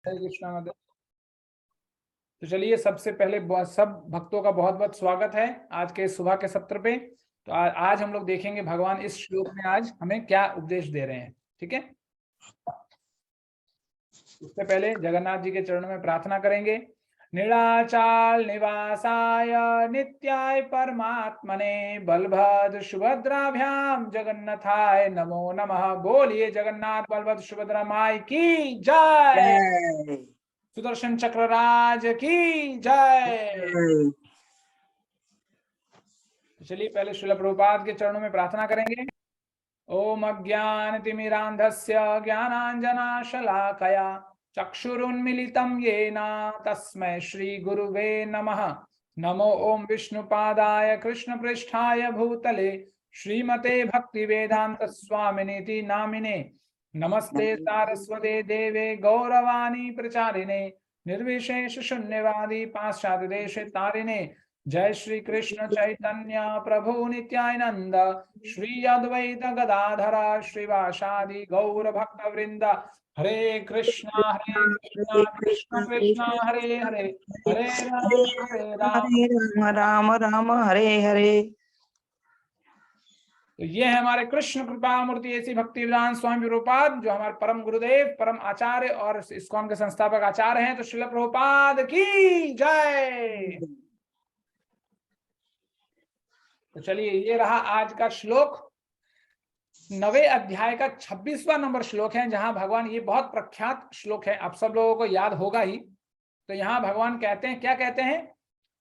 हरे कृष्णा महोदय। तो चलिए, सबसे पहले सब भक्तों का बहुत बहुत स्वागत है आज के सुबह के सत्र पे। तो आज हम लोग देखेंगे भगवान इस श्लोक में आज हमें क्या उपदेश दे रहे हैं। ठीक है, उससे पहले जगन्नाथ जी के चरणों में प्रार्थना करेंगे। नीलाचल निवासाय नित्याय परमात्मने बलभद्र सुभद्राभ्याम जगन्नाथाय नमो नमः। बोलिए जगन्नाथ बलभद्र सुभद्रा माई की जय। सुदर्शन चक्रराज की जय। चलिए पहले श्रील प्रभुपाद के चरणों में प्रार्थना करेंगे। ओम अज्ञानतिमिरान्धस्य ज्ञानाञ्जनशलाकया चक्षुरुन्मीलितं येन तस्मै श्रीगुरुवे नमः। नमो ओम विष्णुपादाय कृष्णपृष्ठाय भूतले श्रीमते भक्तिवेदांत स्वामिनीति नामिने। नमस्ते सारस्वते देवे गौरवाणी प्रचारिणे निर्विशेष शून्यवादी पाश्चात्य देश तारिणे। जय श्री कृष्ण चैतन्य प्रभु नित्यानंद श्री अद्वैत गदाधर श्रीवासादि गौर भक्त वृंद। हरे कृष्णा कृष्ण कृष्ण हरे हरे हरे राम राम राम हरे हरे। तो ये है हमारे कृष्ण कृपा मूर्ति ऐसी भक्ति विधान स्वामी प्रभुपाद, जो हमारे परम गुरुदेव परम आचार्य और इस्कॉन के संस्थापक आचार्य हैं। तो श्रील प्रभुपाद की जय। तो चलिए, ये रहा आज का श्लोक। 9वें अध्याय का 26वां नंबर श्लोक है, जहां भगवान, ये बहुत प्रख्यात श्लोक है, आप सब लोगों को याद होगा ही। तो यहाँ भगवान कहते हैं, क्या कहते हैं?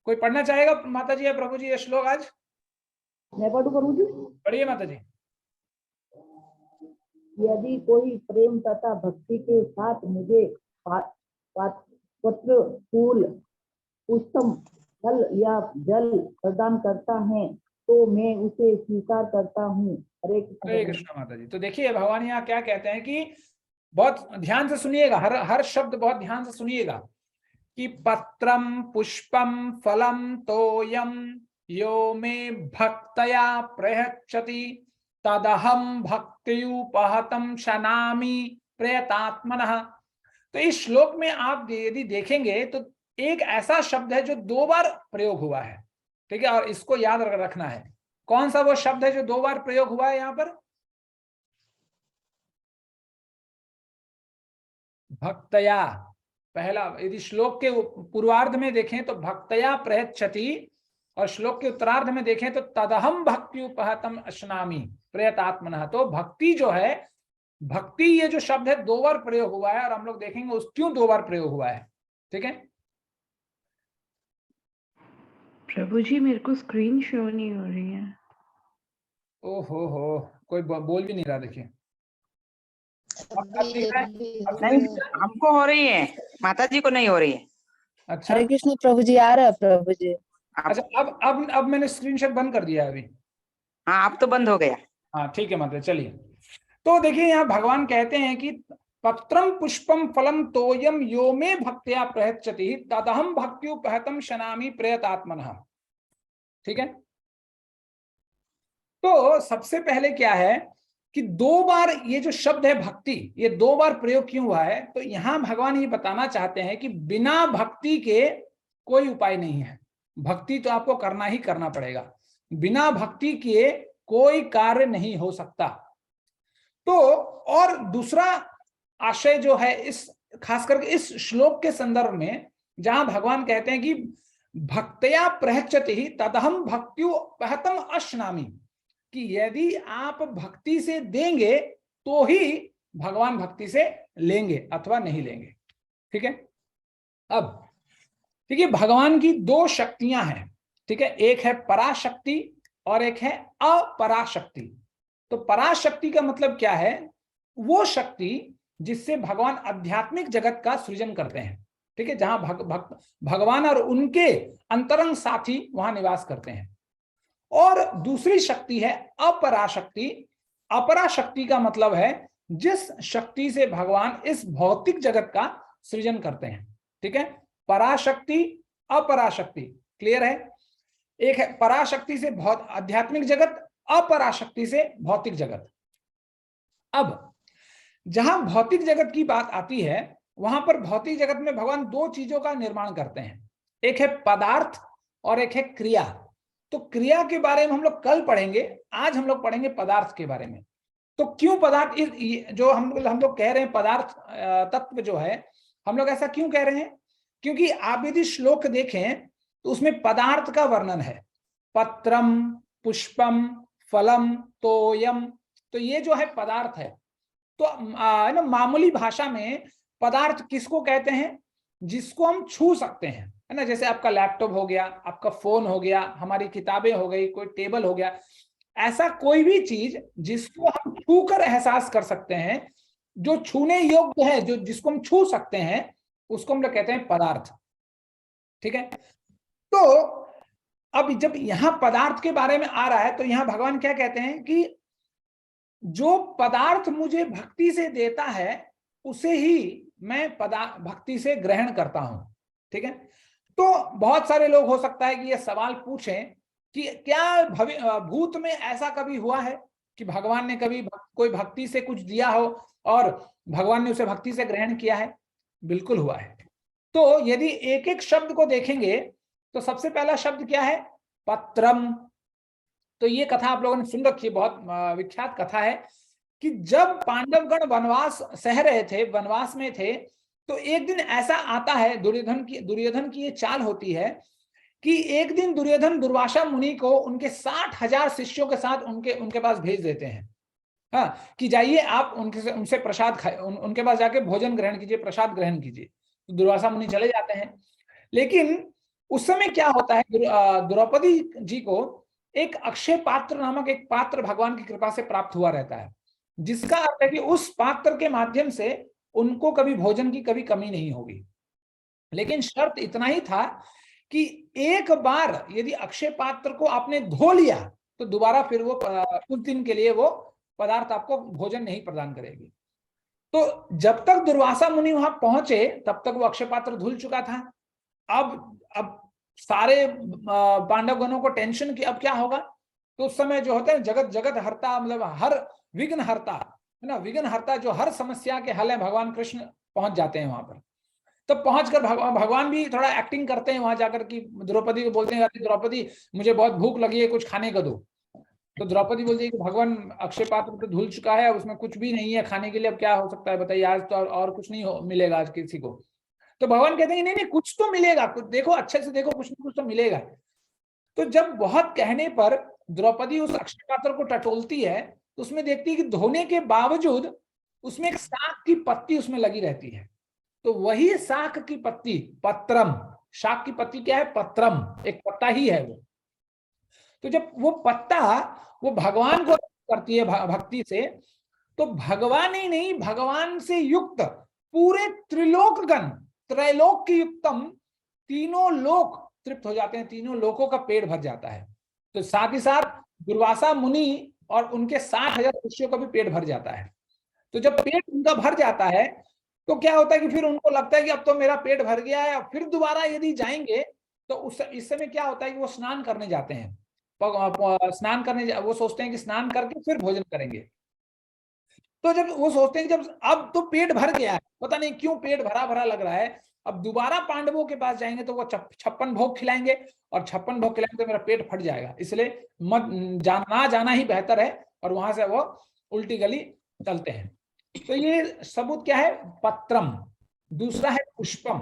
कोई पढ़ना चाहेगा माता जी या प्रभु जी ये श्लोक आज? मैं पढ़ू प्रभु जी? पढ़िए माता जी। यदि कोई प्रेम तथा भक्ति के साथ मुझे पत्र फूल पुष्पम फल या जल प्रदान करता है तो मैं उसे स्वीकार करता हूँ। हरे कृष्ण माता जी। तो देखिए भगवान यहाँ क्या कहते हैं कि बहुत ध्यान से सुनिएगा, हर शब्द बहुत ध्यान से सुनिएगा कि पत्रम पुष्पम फलम तोयम यो मे भक्तया प्रयच्छति तदहम भक्त्युपहतम शनामि प्रयतात्मनः। तो इस श्लोक में आप यदि देखेंगे तो एक ऐसा शब्द है जो 2 बार प्रयोग हुआ है। ठीक है, और इसको याद रखना है। कौन सा वो शब्द है जो 2 बार प्रयोग हुआ है यहाँ पर? भक्तया। पहला, यदि श्लोक के पूर्वार्ध में देखें तो भक्तया प्रयच्छति, और श्लोक के उत्तरार्ध में देखें तो तदहम भक्त्युपहतम अश्नामि प्रयतात्मनः। तो भक्ति जो है, भक्ति ये जो शब्द है 2 बार प्रयोग हुआ है, और हम लोग देखेंगे उस क्यों 2 बार प्रयोग हुआ है। ठीक है प्रभु जी, मेरे को स्क्रीन शो नहीं हो रही है। ओहो, कोई बोल भी नहीं रहा। देखिए नहीं, हमको हो रही है, माता जी को नहीं हो रही है। अच्छा, हरे कृष्ण प्रभु जी, आ रहा है प्रभु जी। अच्छा, अब मैंने स्क्रीनशॉट बंद कर दिया है अभी। हाँ, अब तो बंद हो गया। हाँ ठीक है माता, चलिए। तो देखिए यहाँ भगवान कहते हैं कि पत्रम पुष्पम फलम तोयम यो मे भक्त्या प्रयच्छति तदहम भक्त्युपहतम शनामि प्रयतात्मनः। ठीक है, तो सबसे पहले क्या है कि 2 बार ये जो शब्द है भक्ति, ये 2 बार प्रयोग क्यों हुआ है? तो यहां भगवान ये बताना चाहते हैं कि बिना भक्ति के कोई उपाय नहीं है। भक्ति तो आपको करना ही करना पड़ेगा, बिना भक्ति के कोई कार्य नहीं हो सकता। तो और दूसरा आशय जो है इस, खास करके इस श्लोक के संदर्भ में, जहां भगवान कहते हैं कि भक्तया प्रयच्छति तदहम भक्त्युपहतम अश्नामि, कि यदि आप भक्ति से देंगे तो ही भगवान भक्ति से लेंगे अथवा नहीं लेंगे। ठीक है, अब देखिए भगवान की 2 शक्तियां हैं। ठीक है, एक है पराशक्ति और एक है अपराशक्ति। तो पराशक्ति का मतलब क्या है? वो शक्ति जिससे भगवान आध्यात्मिक जगत का सृजन करते हैं। ठीक है, जहां भगवान और उनके अंतरंग साथी वहां निवास करते हैं। और दूसरी शक्ति है अपराशक्ति। अपराशक्ति का मतलब है जिस शक्ति से भगवान इस भौतिक जगत का सृजन करते हैं। ठीक है, पराशक्ति अपराशक्ति, क्लियर है? एक है पराशक्ति से बहुत आध्यात्मिक जगत, अपराशक्ति से भौतिक जगत। अब जहां भौतिक जगत की बात आती है वहां पर भौतिक जगत में भगवान दो चीजों का निर्माण करते हैं, एक है पदार्थ और एक है क्रिया। तो क्रिया के बारे में हम लोग कल पढ़ेंगे, आज हम लोग पढ़ेंगे पदार्थ के बारे में। तो क्यों पदार्थ, जो हम लोग कह रहे हैं पदार्थ तत्व जो है, हम लोग ऐसा क्यों कह रहे हैं? क्योंकि आप यदि श्लोक देखें तो उसमें पदार्थ का वर्णन है, पत्रम, पुष्पम, फलम, तोयम। तो ये जो है पदार्थ है। तो ना मामूली भाषा में पदार्थ किसको कहते हैं? जिसको हम छू सकते हैं, है ना। जैसे आपका लैपटॉप हो गया, आपका फोन हो गया, हमारी किताबें हो गई, कोई टेबल हो गया, ऐसा कोई भी चीज जिसको हम छू कर एहसास कर सकते हैं, जो छूने योग्य है, जो जिसको हम छू सकते हैं, उसको हम लोग कहते हैं पदार्थ। ठीक है। तो अब जब यहां पदार्थ के बारे में आ रहा है तो यहां भगवान क्या कहते हैं कि जो पदार्थ मुझे भक्ति से देता है उसे ही मैं भक्ति से ग्रहण करता हूं। ठीक है। तो बहुत सारे लोग हो सकता है कि ये सवाल पूछें कि क्या भूत में ऐसा कभी हुआ है कि भगवान ने कभी कोई भक्ति से कुछ दिया हो और भगवान ने उसे भक्ति से ग्रहण किया है? बिल्कुल हुआ है। तो यदि एक एक शब्द को देखेंगे तो सबसे पहला शब्द क्या है? पत्रम। तो ये कथा आप लोगों ने सुन रखी है, बहुत विख्यात कथा है कि जब पांडवगण वनवास सह रहे थे, वनवास में थे, तो एक दिन ऐसा आता है, दुर्योधन की ये चाल होती है कि एक दिन दुर्योधन दुर्वासा मुनि को उनके 60,000 शिष्यों के साथ उनके पास भेज देते हैं। हाँ, कि जाइए आप उनसे प्रसाद खाए, उनके पास जाके भोजन ग्रहण कीजिए, प्रसाद ग्रहण कीजिए। तो दुर्वासा मुनि चले जाते हैं। लेकिन उस समय क्या होता है, द्रौपदी जी को एक अक्षय पात्र नामक एक पात्र भगवान की कृपा से प्राप्त हुआ रहता है, जिसका अर्थ है कि उस पात्र के माध्यम से उनको कभी भोजन की कभी कमी नहीं होगी। लेकिन शर्त इतना ही था कि एक बार यदि अक्षय पात्र को आपने धो लिया तो दोबारा फिर वो कुछ दिन के लिए वो पदार्थ आपको भोजन नहीं प्रदान करेगी। तो जब तक दुर्वासा मुनि वहां पहुंचे तब तक वो अक्षय पात्र धुल चुका था। अब सारे पांडवगणों को टेंशन कि अब क्या होगा। तो उस समय जो होता है जगत हरता, मतलब हर विघ्न हरता, है ना, विघ्न हरता जो हर समस्या के हल है, भगवान कृष्ण पहुंच जाते हैं वहां पर। तो पहुंचकर भगवान भी थोड़ा एक्टिंग करते हैं वहां जाकर कि द्रौपदी को बोलते हैं, द्रौपदी मुझे बहुत भूख लगी है, कुछ खाने को दो। तो द्रौपदी बोलती है कि भगवान अक्षय पात्र तो धुल चुका है, उसमें कुछ भी नहीं है खाने के लिए, अब क्या हो सकता है बताइए, आज तो और कुछ नहीं मिलेगा आज किसी को। तो भगवान कहते हैं नहीं कुछ तो मिलेगा, कुछ देखो, अच्छे से देखो, कुछ ना कुछ तो मिलेगा। तो जब बहुत कहने पर द्रौपदी उस अक्षय पात्र को टटोलती है तो उसमें देखती है कि धोने के बावजूद उसमें एक शाक की पत्ती उसमें लगी रहती है। तो वही शाक की पत्ती, पत्रम, शाक की पत्ती क्या है? पत्रम, एक पत्ता ही है वो। तो जब वो पत्ता वो भगवान को करती है भक्ति से, तो भगवान ही नहीं, भगवान से युक्त पूरे त्रिलोकगण, त्रैलोक की युक्तम, तीनों लोक तृप्त हो जाते हैं, तीनों लोकों का पेट भर जाता है। तो साथ ही साथ दुर्वासा मुनि और उनके 60,000 शिष्यों का भी पेट भर जाता है। तो जब पेट उनका भर जाता है तो क्या होता है कि फिर उनको लगता है कि अब तो मेरा पेट भर गया है, फिर दोबारा यदि जाएंगे तो इस समय क्या होता है कि वो स्नान करने जाते हैं। स्नान करने वो सोचते हैं कि स्नान करके फिर भोजन करेंगे। तो जब वो सोचते हैं कि जब अब तो पेट भर गया है, पता नहीं क्यों पेट भरा भरा लग रहा है, अब दोबारा पांडवों के पास जाएंगे तो वो 56 भोग खिलाएंगे, और 56 भोग खिलाएंगे तो मेरा पेट फट जाएगा, इसलिए मत जाना ही बेहतर है, और वहां से वो उल्टी गली चलते हैं। तो ये सबूत क्या है? पत्रम। दूसरा है पुष्पम।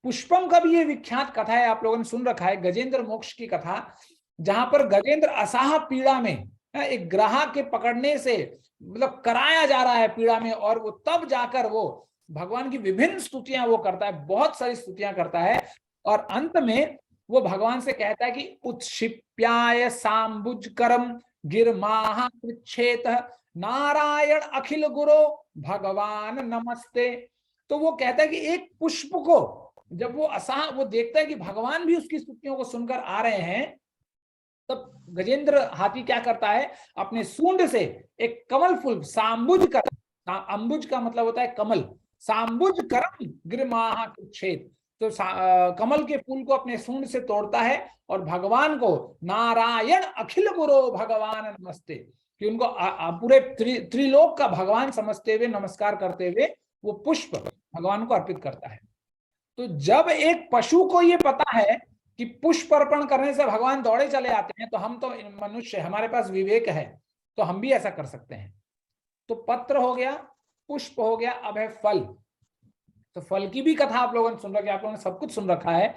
पुष्पम का भी ये विख्यात कथा है, आप लोगों ने सुन रखा है, गजेंद्र मोक्ष की कथा, जहां पर गजेंद्र असाह पीड़ा में, एक ग्राहक के पकड़ने से मतलब कराया जा रहा है पीड़ा में, और वो तब जाकर वो भगवान की विभिन्न स्तुतियां वो करता है, बहुत सारी स्तुतियां करता है, और अंत में वो भगवान से कहता है कि उत्क्षिप्याय सांबुजकरम गिरमाह पृच्छेत नारायण अखिल गुरो भगवान नमस्ते। तो वो कहता है कि एक पुष्प को जब वो देखता है कि भगवान भी उसकी स्तुतियों को सुनकर आ रहे हैं, तब गजेंद्र हाथी क्या करता है, अपने सूंड से एक कमल फूल, सांबुज कर, अंबुज का मतलब होता है कमल, सांबुज करम गिरमाह पृच्छेत, तो कमल के फूल को अपने सूंड से तोड़ता है और भगवान को नारायण अखिल गुरो भगवान नमस्ते, कि उनको पूरे त्रिलोक का भगवान समझते हुए नमस्कार करते हुए वो पुष्प भगवान को अर्पित करता है। तो जब एक पशु को ये पता है कि पुष्प अर्पण करने से भगवान दौड़े चले आते हैं, तो हम तो मनुष्य, हमारे पास विवेक है, तो हम भी ऐसा कर सकते हैं। तो पत्र हो गया, पुष्प हो गया, अब है फल। तो फल की भी कथा आप लोगों ने सुन रखी है, आप लोगों ने सब कुछ सुन रखा है।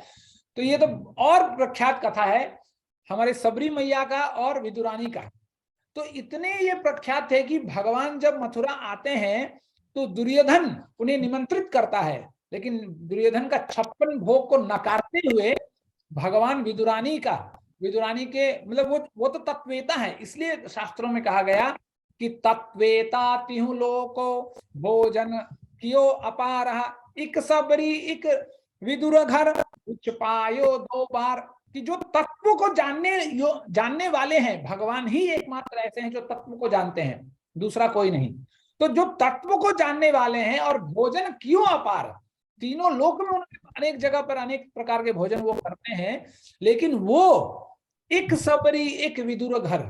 तो ये तो और प्रख्यात कथा है हमारे सबरी मैया का और विदुरानी का। तो इतने ये प्रख्यात थे कि भगवान जब मथुरा आते हैं तो दुर्योधन उन्हें निमंत्रित करता है, लेकिन दुर्योधन का 56 भोग को नकारते हुए भगवान विदुरानी के मतलब वो तो तत्वेता है, इसलिए शास्त्रों में कहा गया कि तत्वेता तिहु लोको भोजन कियो अपार, इक सबरी इक विदुर घर उच्च पायो 2 बार। कि जो तत्व को जानने वाले हैं, भगवान ही एकमात्र ऐसे हैं जो तत्व को जानते हैं, दूसरा कोई नहीं। तो जो तत्व को जानने वाले हैं और भोजन क्यों अपार, तीनों लोक में अनेक जगह पर अनेक प्रकार के भोजन वो करते हैं, लेकिन वो एक सबरी एक विदुर घर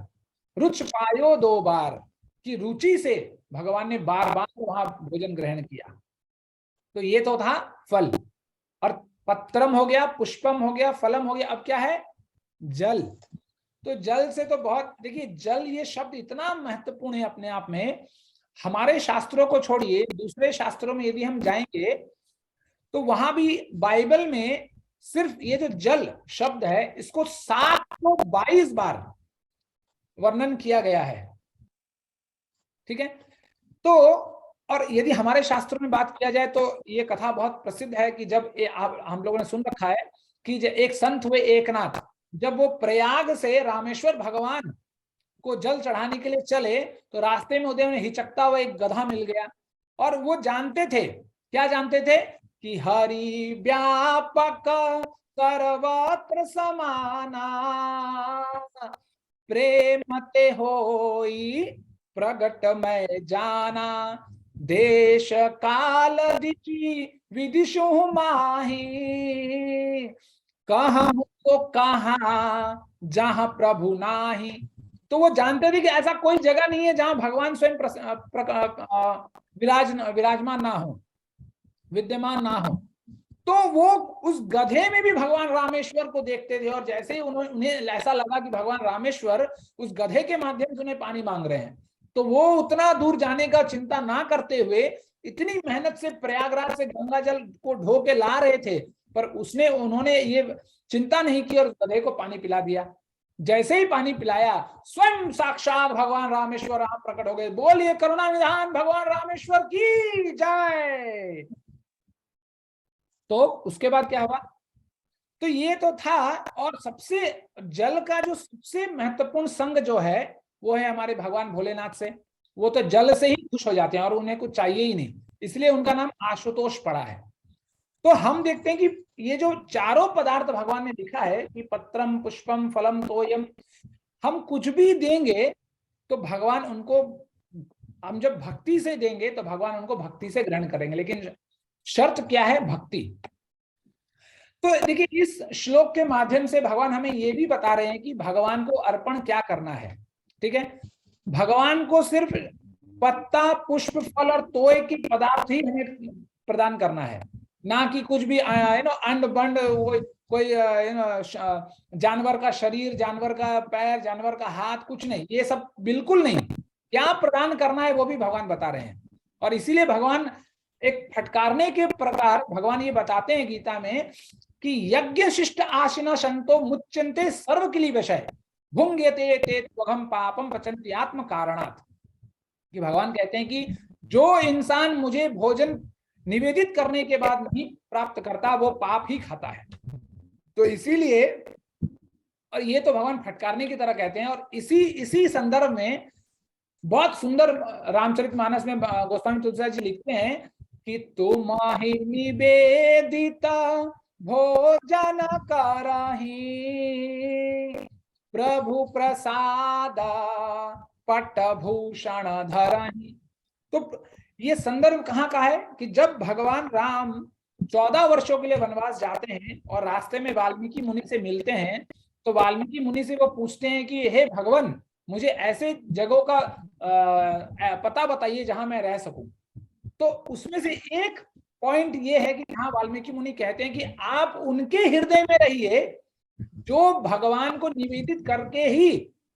रुच पायो 2 बार की रुचि से भगवान ने बार बार वहां भोजन ग्रहण किया। तो ये तो था फल। और पत्रम हो गया, पुष्पम हो गया, फलम हो गया, अब क्या है? जल। तो जल से तो बहुत, देखिए जल ये शब्द इतना महत्वपूर्ण है अपने आप में। हमारे शास्त्रों को छोड़िए, दूसरे शास्त्रों में यदि हम जाएंगे तो वहां भी बाइबल में सिर्फ ये जो जल शब्द है इसको 722 बार वर्णन किया गया है। ठीक है। तो और यदि हमारे शास्त्रों में बात किया जाए तो ये कथा बहुत प्रसिद्ध है कि जब हम लोगों ने सुन रखा है कि एक संत हुए एकनाथ, जब वो प्रयाग से रामेश्वर भगवान को जल चढ़ाने के लिए चले तो रास्ते में उन्हें हिचकता हुआ एक गधा मिल गया। और वो जानते थे, क्या जानते थे? कि हरि व्यापक सर्वत्र समाना, प्रेम ते होई प्रगट में जाना, देश काल दिशि विदिशु माही, कहूं तो कहाँ जहां प्रभु नाही। तो वो जानते थे कि ऐसा कोई जगह नहीं है जहां भगवान स्वयं विराजमान ना हो, विद्यमान ना हो। तो वो उस गधे में भी भगवान रामेश्वर को देखते थे, और जैसे ही उन्हें ऐसा लगा कि भगवान रामेश्वर उस गधे के माध्यम से उन्हें पानी मांग रहे हैं, तो वो उतना दूर जाने का चिंता ना करते हुए इतनी मेहनत से प्रयागराज से गंगा जल को ढो के ला रहे थे, पर उन्होंने ये चिंता नहीं की और गधे को पानी पिला दिया। जैसे ही पानी पिलाया, स्वयं साक्षात भगवान रामेश्वर वहां प्रकट हो गए। बोलिए करुणा निधान भगवान रामेश्वर की जय। तो उसके बाद क्या हुआ? तो ये तो था। और सबसे जल का जो सबसे महत्वपूर्ण संग जो है वो है हमारे भगवान भोलेनाथ से। वो तो जल से ही खुश हो जाते हैं और उन्हें कुछ चाहिए ही नहीं, इसलिए उनका नाम आशुतोष पड़ा है। तो हम देखते हैं कि ये जो चारों पदार्थ भगवान ने लिखा है कि पत्रम पुष्पम फलम तोयम, हम कुछ भी देंगे तो भगवान उनको, हम जब भक्ति से देंगे तो भगवान उनको भक्ति से ग्रहण करेंगे। लेकिन शर्त क्या है? भक्ति। तो देखिए इस श्लोक के माध्यम से भगवान हमें ये भी बता रहे हैं कि भगवान को अर्पण क्या करना है। ठीक है, भगवान को सिर्फ पत्ता पुष्प फल और तोय की पदार्थ ही हमें प्रदान करना है, ना कि कुछ भी अंड बंड, कोई जानवर का शरीर, जानवर का पैर, जानवर का हाथ, कुछ नहीं, ये सब बिल्कुल नहीं। क्या प्रदान करना है वो भी भगवान बता रहे हैं। और इसीलिए भगवान एक फटकारने के प्रकार भगवान ये बताते हैं गीता में कि यज्ञ शिष्ट आशिना संतो मुच्यन्ते सर्व किली विषय भुंगयते ते त्वघम पापम पचन्ति आत्म कारणात्। कि भगवान कहते हैं कि जो इंसान मुझे भोजन निवेदित करने के बाद नहीं प्राप्त करता वो पाप ही खाता है। तो इसीलिए, और ये तो भगवान फटकारने की तरह कहते हैं। और इसी संदर्भ में बहुत सुंदर रामचरितमानस में गोस्वामी तुलसीदास जी लिखते हैं कि तुमहि निवेदित भोजन करहि प्रभु प्रसाद पट्टभूषण धरहि। तो ये संदर्भ कहाँ का है कि जब भगवान राम 14 वर्षों के लिए वनवास जाते हैं और रास्ते में वाल्मीकि मुनि से मिलते हैं, तो वाल्मीकि मुनि से वो पूछते हैं कि हे भगवान, मुझे ऐसे जगहों का पता बताइए जहां मैं रह सकूं। तो उसमें से एक पॉइंट ये है कि यहाँ वाल्मीकि मुनि कहते हैं कि आप उनके हृदय में रहिए जो भगवान को निवेदित करके ही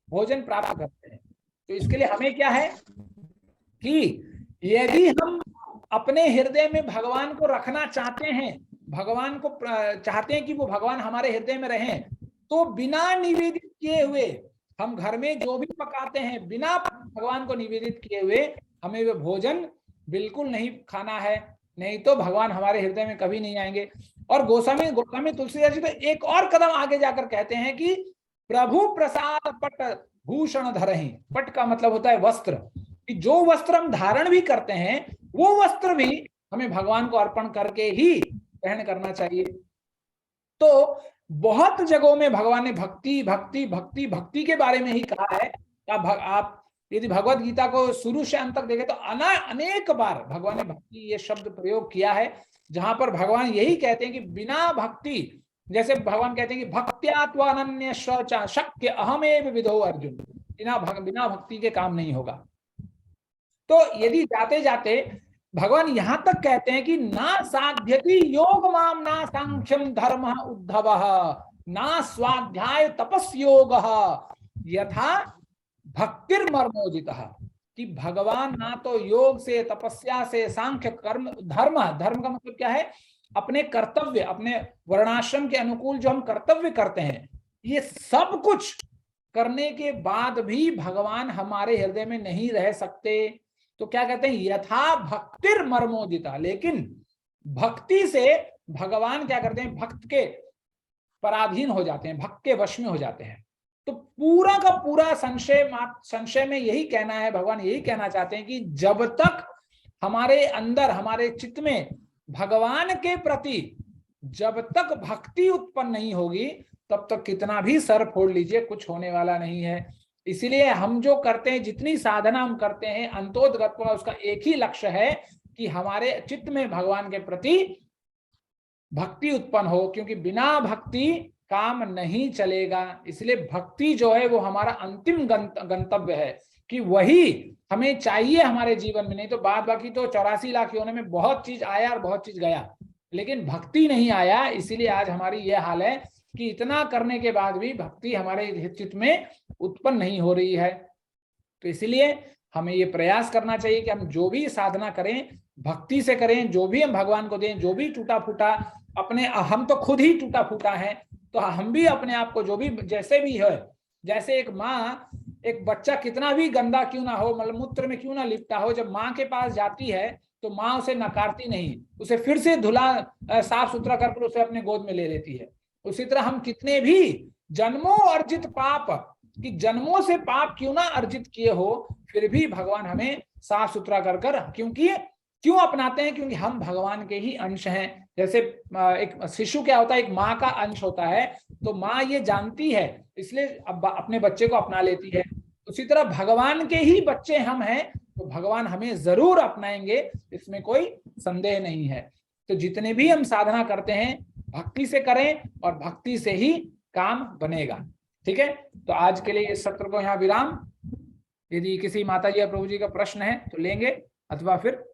भोजन प्राप्त करते हैं। तो इसके लिए हमें क्या है कि यदि हम अपने हृदय में भगवान को रखना चाहते हैं, भगवान को चाहते हैं कि वो भगवान हमारे हृदय में रहें, तो बिना निवेदित किए हुए हम घर में जो भी पकाते हैं, बिना भगवान को निवेदित किए हुए हमें वो भोजन बिल्कुल नहीं खाना है, नहीं तो भगवान हमारे हृदय में कभी नहीं आएंगे। और गोस्वामी तुलसीदास जी तो एक और कदम आगे जाकर कहते हैं कि प्रभु प्रसाद पट भूषण धरहि। पट का मतलब होता है वस्त्र, कि जो वस्त्र हम धारण भी करते हैं वो वस्त्र भी हमें भगवान को अर्पण करके ही ग्रहण करना चाहिए। तो बहुत जगहों में भगवान ने भक्ति भक्ति भक्ति भक्ति के बारे में ही कहा है। आप यदि भगवत गीता को शुरू से अंत तक देखें तो अनेक बार भगवान ने भक्ति ये शब्द प्रयोग किया है, जहां पर भगवान यही कहते हैं कि बिना भक्ति, जैसे भगवान कहते हैं कि भक्त्यात्वानन्य शक्य अहमेव विदो अर्जुन, बिना भक्ति के काम नहीं होगा। तो यदि जाते जाते भगवान यहां तक कहते हैं कि ना साध्यति योग माम ना सांख्यम धर्म उद्धव ना स्वाध्याय तपस्योग यथा भक्तिर्मर्मोदितः, कि भगवान ना तो योग से, तपस्या से, सांख्य कर्म, धर्म का मतलब क्या है, अपने कर्तव्य, अपने वर्णाश्रम के अनुकूल जो हम कर्तव्य करते हैं, ये सब कुछ करने के बाद भी भगवान हमारे हृदय में नहीं रह सकते। तो क्या कहते हैं, यथा भक्तिर्मर्मोदिता, लेकिन भक्ति से भगवान क्या करते हैं, भक्त के पराधीन हो जाते हैं, भक्त के वश में हो जाते हैं। तो पूरा का पूरा संशय में यही कहना है, भगवान यही कहना चाहते हैं कि जब तक हमारे अंदर, हमारे चित्त में भगवान के प्रति जब तक भक्ति उत्पन्न नहीं होगी, तब तक कितना भी सर फोड़ लीजिए कुछ होने वाला नहीं है। इसीलिए हम जो करते हैं, जितनी साधना हम करते हैं, अंतोदगत उसका एक ही लक्ष्य है कि हमारे चित्त में भगवान के प्रति भक्ति उत्पन्न हो, क्योंकि बिना भक्ति काम नहीं चलेगा। इसलिए भक्ति जो है वो हमारा अंतिम गंतव्य है, कि वही हमें चाहिए हमारे जीवन में। नहीं तो बाद बाकी तो 84 लाख योनि में बहुत चीज आया और बहुत चीज गया, लेकिन भक्ति नहीं आया। इसीलिए आज हमारी यह हाल है कि इतना करने के बाद भी भक्ति हमारे चित्त में उत्पन्न नहीं हो रही है। तो इसलिए हमें ये प्रयास करना चाहिए कि हम जो भी साधना करें भक्ति से करें, जो भी हम भगवान को दें, जो भी टूटा फूटा अपने, हम तो खुद ही टूटा फूटा है, तो हम भी अपने आप को जो भी जैसे भी है, जैसे एक माँ, एक बच्चा कितना भी गंदा क्यों ना हो, मलमूत्र में क्यों ना लिपटा हो, जब माँ के पास जाती है तो माँ उसे नकारती नहीं, उसे फिर से धुला साफ सुथरा करके उसे अपने गोद में ले लेती है। उसी तरह हम कितने भी जन्मों अर्जित पाप, कि जन्मों से पाप क्यों ना अर्जित किए हो, फिर भी भगवान हमें साफ सुथरा कर क्योंकि क्यों अपनाते हैं, क्योंकि हम भगवान के ही अंश हैं। जैसे एक शिशु क्या होता है, एक माँ का अंश होता है, तो माँ ये जानती है इसलिए अब अपने बच्चे को अपना लेती है। उसी तरह भगवान के ही बच्चे हम हैं, तो भगवान हमें जरूर अपनाएंगे, इसमें कोई संदेह नहीं है। तो जितने भी हम साधना करते हैं भक्ति से करें और भक्ति से ही काम बनेगा। ठीक है, तो आज के लिए इस सत्र को यहाँ विराम। यदि किसी माता जी या प्रभु जी का प्रश्न है तो लेंगे, अथवा फिर